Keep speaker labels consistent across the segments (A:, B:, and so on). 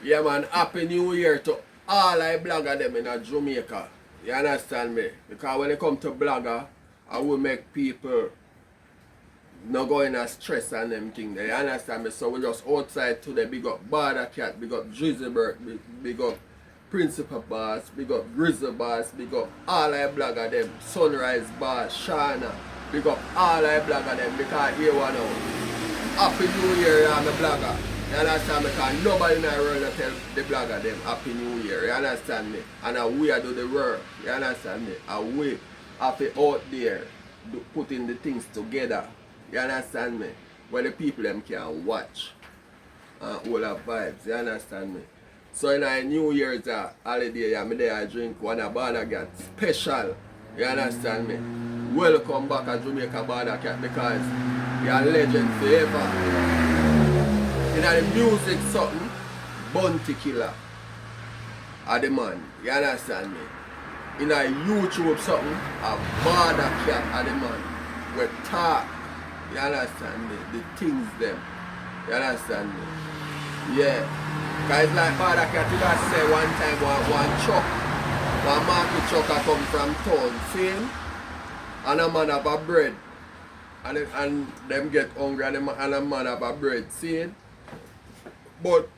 A: Yeah man, happy new year to all I blogger them in Jamaica. You understand me? Because when it come to blogger, I will make people not go in a stress and them thing there. You understand me? So we just outside today, big up Barda Cat, big up Drizzleberg, big up Principal Boss, big up Grizzle Boss, big up all I blogger them, Sunrise Boss, Shana, big up all I blogger them because here one now. Happy New Year, I'm a blogger. You understand me? Because nobody in the world tell the blogger them Happy New Year. You understand me? And we do the work. You understand me? And we have to out there putting the things together. You understand me? Where the people them can watch and all the vibes. You understand me? So in a New Year's holiday, I'm there I drink one of Barda Cat special. You understand me? Welcome back to Jamaica Barda Cat because you're a legend forever. In the music something, Bounty Killer are the man, you understand me? In a YouTube something, a Barda Cat are the man. We talk, you understand me? The things them, you understand me? Yeah. Because it's like Barda Cat, you gotta say one time one truck, one market truck a come from town, see him? And a man have a bread. And them get hungry and a man have a bread, see it? But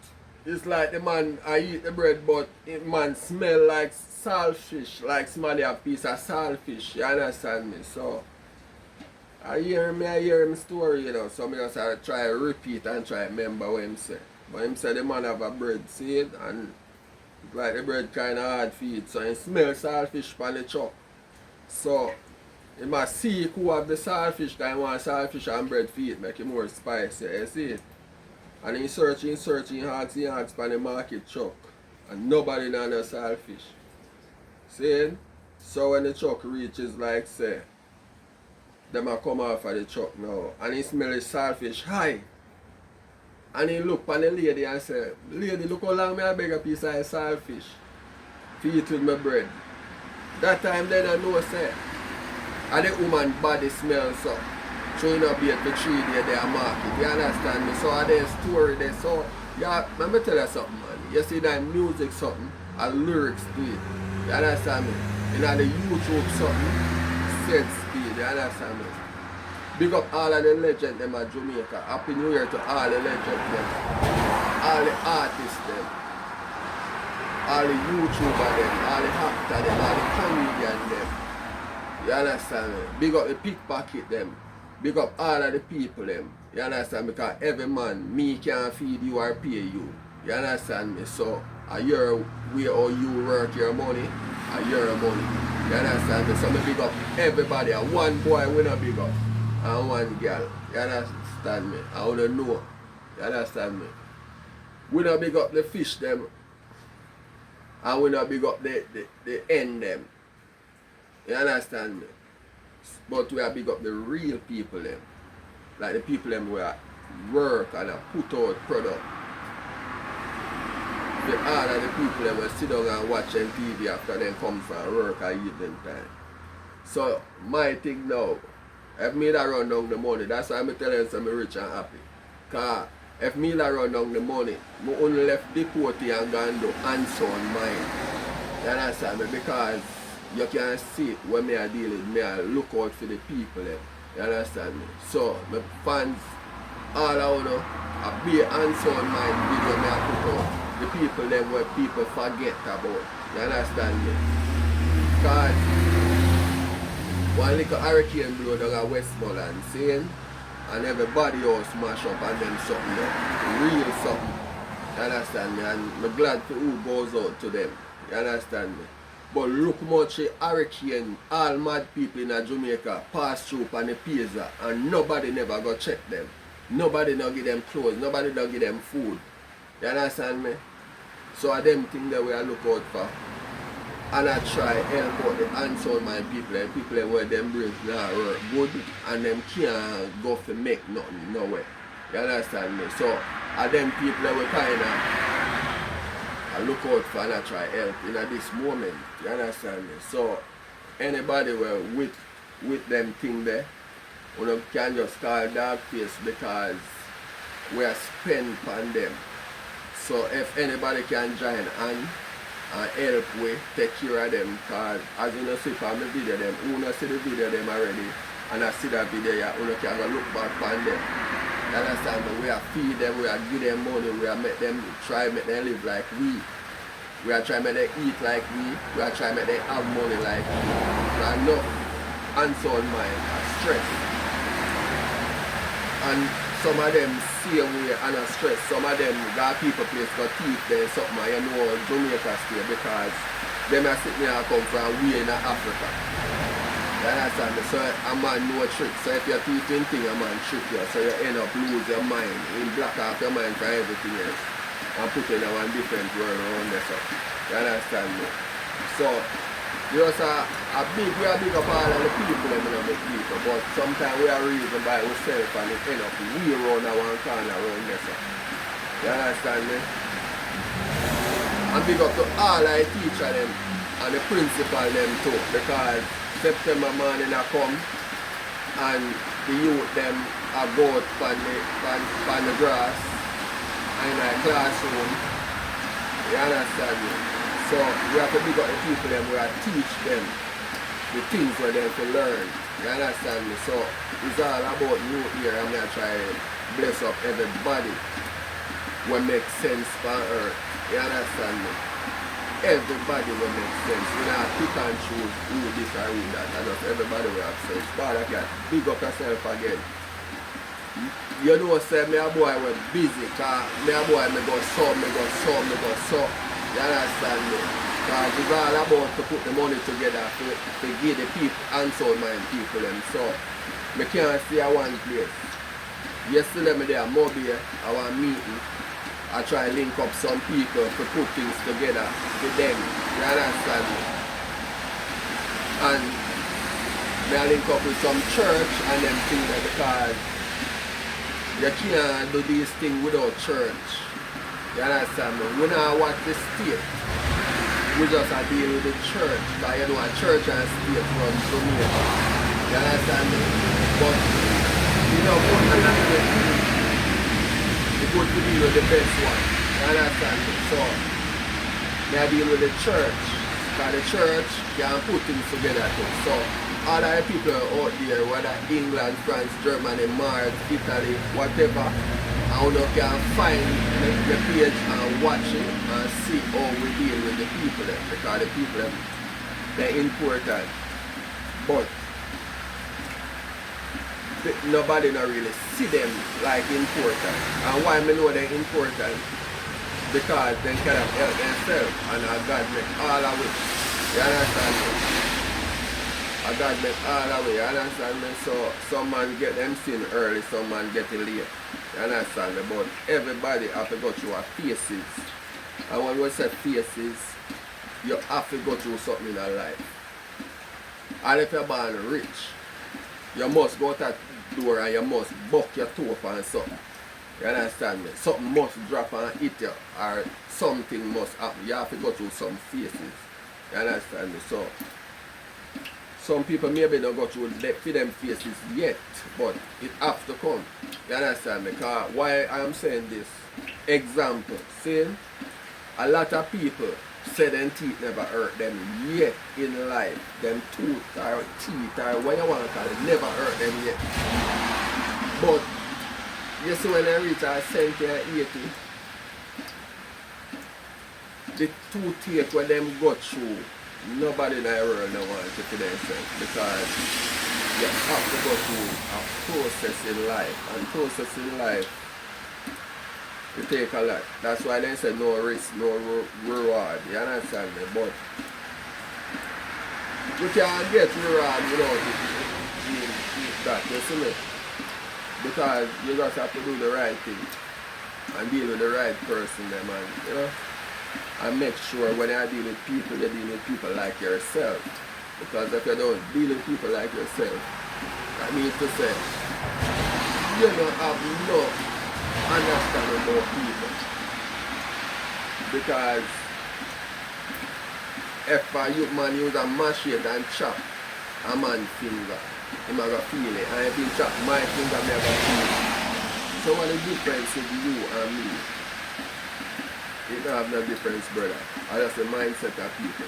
A: it's like the man I eat the bread but the man smell like saltfish, like somebody have a piece of saltfish, you understand me? So I hear him story, you know, so I just try to repeat and try to remember what him say. But him say the man have a bread, see it? And it's like the bread kinda hard to eat, so he smell saltfish on the chuck. So he must see who have the saltfish, because he want saltfish and bread for it, make it more spicy, you see it? And he searching, asking for the market truck. And nobody know no saltfish. See? So when the truck reaches, like say, them a come off of the truck now. And he smell the saltfish high. And he look on the lady and say, lady, look how long me I beg a piece of saltfish. Feed with my bread. That time then I know say, and the woman body smells so. Showing up here to 3 days they are market. You understand me? So there's story there. So yeah, let me tell you something, man. You see that music something and lyrics to it. You understand me? In the YouTube something, set speed, you understand me? Big up all of the legends them at Jamaica. Happy New Year to all the legends them. All the artists them. All the YouTubers them, all the actors them, all the comedians them. You understand me? Big up the pickpocket them. Big up all of the people them. You understand? Because every man, me can feed you or pay you. You understand me? So a year way how you work your money, a year of money. You understand me? So me big up everybody. And one boy we not big up. And one girl. You understand me? I wanna know. You understand me? We not big up the fish them. And we not big up the end them. You understand me? But we are big up the real people them. Like the people them who work and put out product. The all of the people them will sit down and watch on TV after they come from work at evening time. So my thing now, if me that run down the money, that's why I'm telling you I'm rich and happy. Cause if me that run down the money, I only left the potty and gone do hands-on mine. You understand me? Because you can see when me I deal with me, I look out for the people them. You understand me? So my fans all out I be hands-on mind video me I put out. The people them where people forget about. You understand me? Because one little hurricane blow down at Westmoreland, seeing? And everybody else smash up and them something there. Real something. You understand me? And I'm glad for who goes out to them. You understand me? But look much a hurricane, all mad people in Jamaica pass through on the pizza and nobody never go check them. Nobody no give them clothes, nobody no give them food. You understand me? So I them things that we are look out for. And I try help out the hands on my people and people where them brains now work good and them can't go for make nothing nowhere. You understand me? So I them people that we kinda I look out for and I try help in this moment. You understand me? So anybody were with them thing there, you can just call dog face because we are spent on them. So if anybody can join and help we take care of them, because as you know see from the video them, who not see the video them already and I see that video, you can go look back on them. You understand me? We are feed them, we are give them money, we are make them try make them live like we. We are trying to make them eat like we are trying to make them have money like we. There are enough unsound mind and stress. And some of them see away and are stressed. Some of them got people place for teeth there something, you know, Jamaica stay because them are sitting here come from way in Africa. You understand me? So a man no trick. So if you're teaching thing, a man trick you. So you end up lose your mind. You block off your mind for everything else. And put you in a different world around there. So you understand me? So there's a big up all of the people that don't make people. But sometimes we are reason by ourselves and it end up we around one corner around there. So you understand me? And big up to all I teach them and the principal them too, because September morning I come and the youth them are go out on the grass and in a classroom. You understand me? So we have to big up the people them, we have to teach them the things for them to learn. You understand me? So it's all about youth here. I'm gonna try to bless up everybody what makes sense for earth. You understand me? Everybody will make sense. We don't pick and choose who this or who that. And just everybody will have sense. But I can big up yourself again. You know, say me a boy was busy because me a boy me go so. You understand me? Because it's all about to put the money together to give the people unsound mind people them. So me can't stay at one place. Yesterday me there Mobile, our meeting. I try to link up some people to put things together with them. You understand me? And I link up with some church and them things because you can't do these things without church. You understand me? We don't watch the state. We just deal with the church. Because you know a church and state run Jamaica. You understand me? But you know what good to deal with the best one. You understand me? So I deal with the church. Because the church can put things together too. So all the people out there, whether England, France, Germany, Mars, Italy, whatever, and you can find the page and watch it and see how we deal with the people there. Because the people they're important. But nobody not really see them like important. And why I know they're important? Because they cannot help themselves and God make all of it. You understand me? And God make all of it, you understand me? So some man get them sin early, some man get it late. You understand me? But everybody have to go through our phases. And when we say phases, you have to go through something in your life. And if you're born rich, you must go to that door and you must buck your toe upon something. You understand me? Something must drop and hit you or something must happen. You have to go through some phases. You understand me? So some people maybe don't go through them phases yet, but it have to come. You understand me? Because why I am saying this? Example, see, a lot of people say them teeth never hurt them yet in life. Them tooth or teeth or what you want to call it never hurt them yet. But you see when they reach a 70 or 80, the toothache when them go through, nobody in the world don't want it to themselves because you have to go through a process in life, and process in life it take a lot. That's why they say no risk, no reward. You understand me? But you can't get reward without it that, you see me? Because you just have to do the right thing and deal with the right person them and you know, and make sure when you deal with people, you deal with people like yourself. Because if you don't deal with people like yourself, that means to say you don't have no understanding about people. Because if a youth man use a machete and chop a man's finger, he might go feel it. And if he chop my finger, I never feel it. So what is the difference with you and me? It don't have no difference, brother. I just the mindset of people.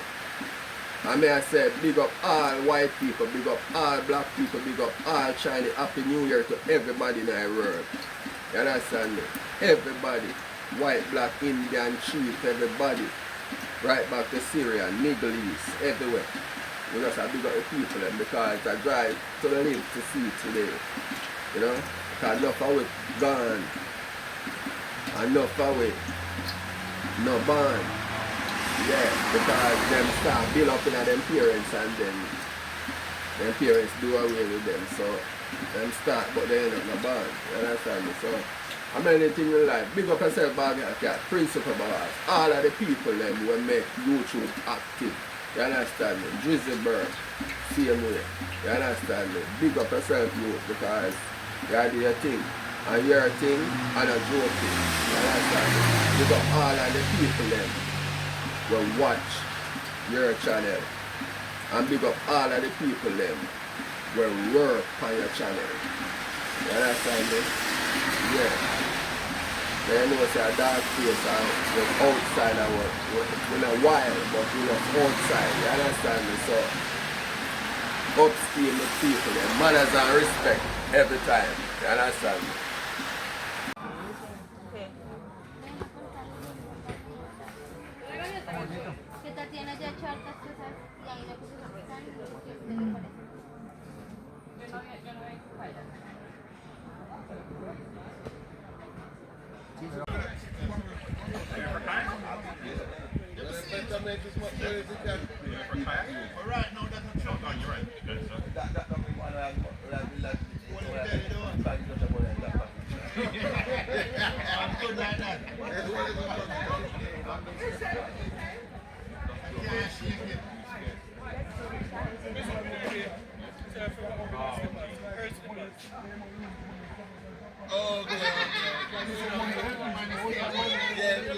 A: And may I say, big up all white people, big up all black people, big up all Chinese. Happy New Year to everybody in the world. You understand me? Everybody. White, black, Indian, chief, everybody. Right back to Syria, Middle East, everywhere. We just have big up the people because I drive to the live to see today. You know? Because enough of it gone. Enough of it no born. Yeah, because them start build up in them parents and then them parents do away with them. So them start but they end up no born. You understand me? So I mean anything in life, big up yourself bag a cat, principal boss, all of the people them will make YouTube active. You understand me? Drizzy Bird, same way. You understand me? Big up yourself youth because you do your thing. And your thing and a joking. You understand me? Big up all of the people them will watch your channel. And big up all of the people them will work on your channel. You understand me? Yeah. They know say a dark face and outside and we're not wild, but we're not outside. You understand me? So upstream the people them. Manners and respect every time. You understand me?
B: Right now, that's a truck on your right. I'm good like that. Oh, okay. Yeah.